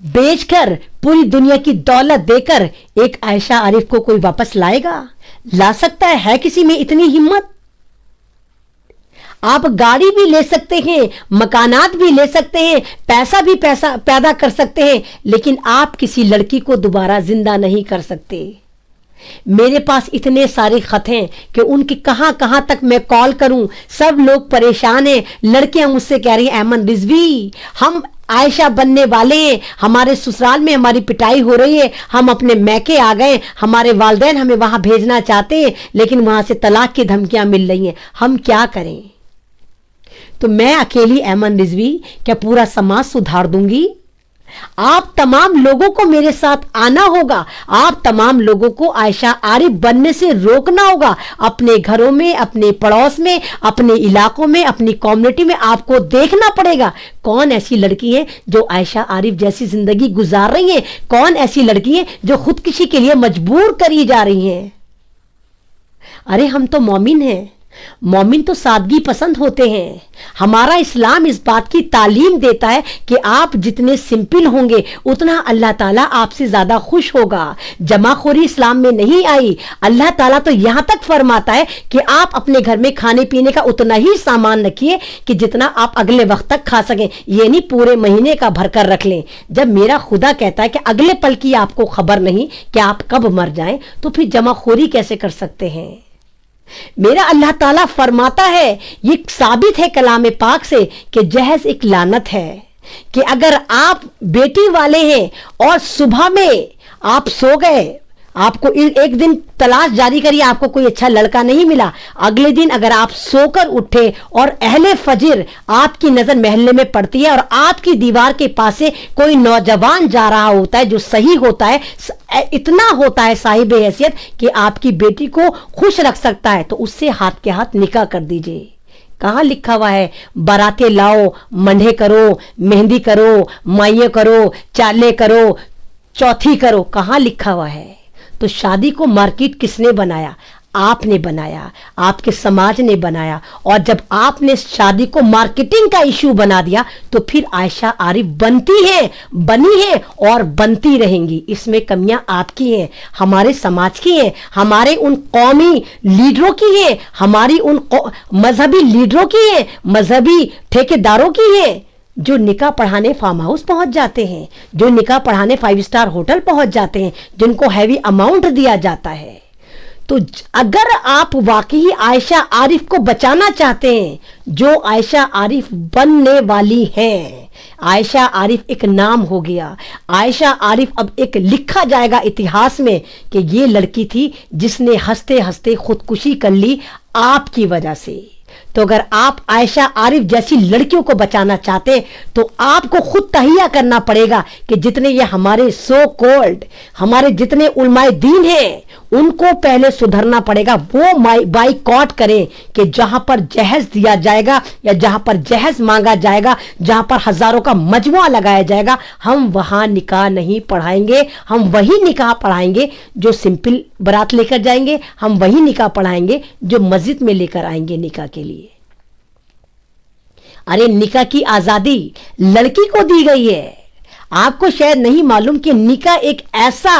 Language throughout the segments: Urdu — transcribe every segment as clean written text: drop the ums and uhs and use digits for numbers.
بیچ کر پوری دنیا کی دولت دے کر ایک عائشہ عارف کو کوئی واپس لائے گا؟ لا سکتا ہے کسی میں اتنی ہمت؟ آپ گاڑی بھی لے سکتے ہیں، مکانات بھی لے سکتے ہیں، پیسہ بھی پیدا کر سکتے ہیں، لیکن آپ کسی لڑکی کو دوبارہ زندہ نہیں کر سکتے۔ میرے پاس اتنے سارے خط ہیں کہ ان کی کہاں کہاں تک میں کال کروں، سب لوگ پریشان ہیں۔ لڑکیاں مجھ سے کہہ رہی ہیں ایمن رضوی ہم عائشہ بننے والے ہیں، ہمارے سسرال میں ہماری پٹائی ہو رہی ہے، ہم اپنے میکے آ گئے، ہمارے والدین ہمیں وہاں بھیجنا چاہتے ہیں لیکن وہاں سے طلاق کی دھمکیاں مل رہی ہیں، ہم کیا کریں؟ تو میں اکیلی ایمن رضوی کیا پورا سماج سدھار دوں گی؟ آپ تمام لوگوں کو میرے ساتھ آنا ہوگا، آپ تمام لوگوں کو عائشہ عارف بننے سے روکنا ہوگا۔ اپنے گھروں میں، اپنے پڑوس میں، اپنے علاقوں میں، اپنی کمیونٹی میں آپ کو دیکھنا پڑے گا کون ایسی لڑکی ہیں جو عائشہ عارف جیسی زندگی گزار رہی ہیں، کون ایسی لڑکی ہیں جو خودکشی کے لیے مجبور کری جا رہی ہیں۔ ارے ہم تو مومن ہیں، مومن تو سادگی پسند ہوتے ہیں۔ ہمارا اسلام اس بات کی تعلیم دیتا ہے کہ آپ جتنے سمپل ہوں گے اتنا اللہ تعالیٰ آپ سے زیادہ خوش ہوگا۔ جمع خوری اسلام میں نہیں آئی۔ اللہ تعالیٰ تو یہاں تک فرماتا ہے کہ آپ اپنے گھر میں کھانے پینے کا اتنا ہی سامان رکھیے کہ جتنا آپ اگلے وقت تک کھا سکیں، یہ نہیں پورے مہینے کا بھر کر رکھ لیں۔ جب میرا خدا کہتا ہے کہ اگلے پل کی آپ کو خبر نہیں کہ آپ کب مر جائیں، تو پھر جمع خوری کیسے کر سکتے ہیں؟ میرا اللہ تعالیٰ فرماتا ہے، یہ ثابت ہے کلام پاک سے کہ جہیز ایک لعنت ہے، کہ اگر آپ بیٹی والے ہیں اور صبح میں آپ سو گئے، آپ کو ایک دن تلاش جاری کری، آپ کو کوئی اچھا لڑکا نہیں ملا، اگلے دن اگر آپ سو کر اٹھے اور اہل فجر آپ کی نظر محلے میں پڑتی ہے اور آپ کی دیوار کے پاس سے کوئی نوجوان جا رہا ہوتا ہے جو صحیح ہوتا ہے، اتنا ہوتا ہے صاحب حیثیت کہ آپ کی بیٹی کو خوش رکھ سکتا ہے، تو اس سے ہاتھ کے ہاتھ نکاح کر دیجئے۔ کہاں لکھا ہوا ہے باراتیں لاؤ، منڈے کرو، مہندی کرو، مائیں کرو، چالے کرو، چوتھی کرو؟ کہاں لکھا ہوا ہے؟ تو شادی کو مارکیٹ کس نے بنایا؟ آپ نے بنایا، آپ کے سماج نے بنایا، اور جب آپ نے شادی کو مارکیٹنگ کا ایشو بنا دیا تو پھر عائشہ عارف بنتی ہیں، بنی ہیں اور بنتی رہیں گی۔ اس میں کمیاں آپ کی ہیں، ہمارے سماج کی ہیں، ہمارے ان قومی لیڈروں کی ہیں، ہماری ان مذہبی لیڈروں کی ہیں، مذہبی ٹھیکیداروں کی ہیں، جو نکاح پڑھانے فارم ہاؤس پہنچ جاتے ہیں، جو نکاح پڑھانے 5 اسٹار ہوٹل پہنچ جاتے ہیں، جن کو ہیوی اماؤنٹ دیا جاتا ہے۔ تو اگر آپ واقعی عائشہ عارف کو بچانا چاہتے ہیں، جو عائشہ عارف بننے والی ہیں، عائشہ عارف ایک نام ہو گیا، عائشہ عارف اب ایک لکھا جائے گا اتہاس میں کہ یہ لڑکی تھی جس نے ہنستے ہنستے خودکشی کر لی آپ کی وجہ سے۔ تو اگر آپ عائشہ عارف جیسی لڑکیوں کو بچانا چاہتے ہیں تو آپ کو خود تہیہ کرنا پڑے گا کہ جتنے یہ ہمارے سو کولڈ، ہمارے جتنے علماء دین ہیں، ان کو پہلے سدھرنا پڑے گا۔ وہ بائیکاٹ کریں کہ جہاں پر جہیز دیا جائے گا یا جہاں پر جہیز مانگا جائے گا، جہاں پر ہزاروں کا مجموعہ لگایا جائے گا، ہم وہاں نکاح نہیں پڑھائیں گے۔ ہم وہی نکاح پڑھائیں گے جو سمپل برات لے کر جائیں گے، ہم وہی نکاح پڑھائیں گے جو مسجد میں لے کر آئیں گے نکاح کے لیے۔ ارے نکاح کی آزادی لڑکی کو دی گئی ہے۔ آپ کو شاید نہیں معلوم کہ نکاح ایک ایسا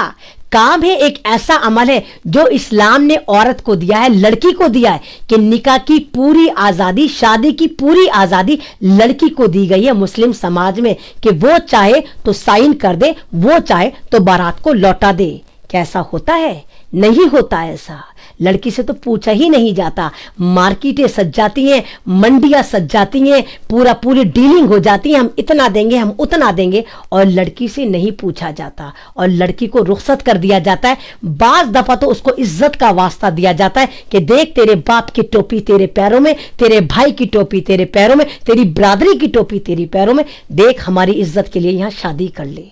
کام ہے، ایک ایسا عمل ہے جو اسلام نے عورت کو دیا ہے، لڑکی کو دیا ہے، کہ نکاح کی پوری آزادی، شادی کی پوری آزادی لڑکی کو دی گئی ہے مسلم سماج میں، کہ وہ چاہے تو سائن کر دے، وہ چاہے تو بارات کو لوٹا دے۔ کیسا ہوتا ہے؟ نہیں ہوتا ایسا۔ لڑکی سے تو پوچھا ہی نہیں جاتا، مارکیٹیں سج جاتی ہیں، منڈیاں سج جاتی ہیں، پوری ڈیلنگ ہو جاتی ہے، ہم اتنا دیں گے، ہم اتنا دیں گے، اور لڑکی سے نہیں پوچھا جاتا، اور لڑکی کو رخصت کر دیا جاتا ہے۔ بعض دفعہ تو اس کو عزت کا واسطہ دیا جاتا ہے کہ دیکھ تیرے باپ کی ٹوپی تیرے پیروں میں، تیرے بھائی کی ٹوپی تیرے پیروں میں، تیری برادری کی ٹوپی تیری پیروں میں، دیکھ ہماری عزت کے لیے یہاں شادی کر لے۔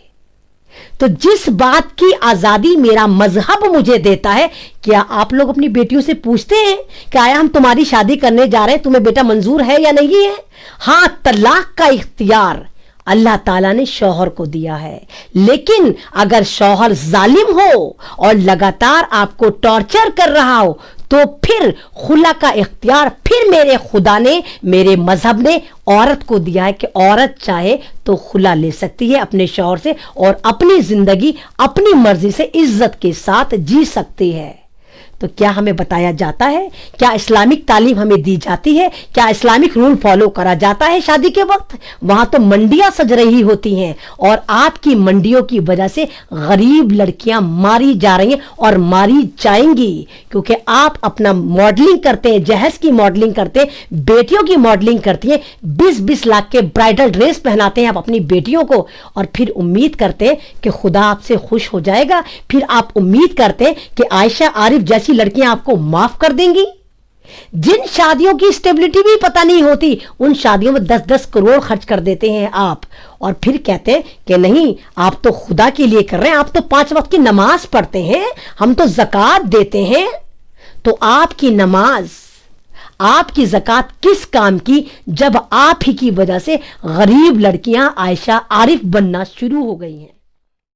تو جس بات کی آزادی میرا مذہب مجھے دیتا ہے، کیا آپ لوگ اپنی بیٹیوں سے پوچھتے ہیں کہ آیا ہم تمہاری شادی کرنے جا رہے ہیں، تمہیں بیٹا منظور ہے یا نہیں ہے؟ ہاں، طلاق کا اختیار اللہ تعالیٰ نے شوہر کو دیا ہے، لیکن اگر شوہر ظالم ہو اور لگاتار آپ کو ٹارچر کر رہا ہو تو پھر خلا کا اختیار پھر میرے خدا نے، میرے مذہب نے عورت کو دیا ہے کہ عورت چاہے تو خلا لے سکتی ہے اپنے شوہر سے اور اپنی زندگی اپنی مرضی سے عزت کے ساتھ جی سکتی ہے۔ تو کیا ہمیں بتایا جاتا ہے؟ کیا اسلامک تعلیم ہمیں دی جاتی ہے؟ کیا اسلامک رول فالو کرا جاتا ہے شادی کے وقت؟ وہاں تو منڈیاں سج رہی ہوتی ہیں اور آپ کی منڈیوں کی وجہ سے غریب لڑکیاں ماری جا رہی ہیں اور ماری جائیں گی، کیونکہ آپ اپنا ماڈلنگ کرتے ہیں، جہیز کی ماڈلنگ کرتے ہیں، بیٹیوں کی ماڈلنگ کرتی ہیں، 20-20 لاکھ کے برائڈل ڈریس پہناتے ہیں آپ اپنی بیٹیوں کو، اور پھر امید کرتے ہیں کہ خدا آپ سے خوش ہو جائے گا، پھر آپ امید کرتے ہیں کہ عائشہ عارف جیسی لڑکیاں آپ کو معاف کر دیں گی۔ جن شادیوں کی اسٹیبلٹی بھی پتہ نہیں ہوتی، ان شادیوں میں 10-10 کروڑ خرچ کر دیتے ہیں آپ، اور پھر کہتے ہیں کہ نہیں آپ تو خدا کے لیے کر رہے ہیں، آپ تو 5 وقت کی نماز پڑھتے ہیں، ہم تو زکوٰۃ دیتے ہیں۔ تو آپ کی نماز، آپ کی زکوٰۃ کس کام کی جب آپ ہی کی وجہ سے غریب لڑکیاں عائشہ عارف بننا شروع ہو گئی ہیں؟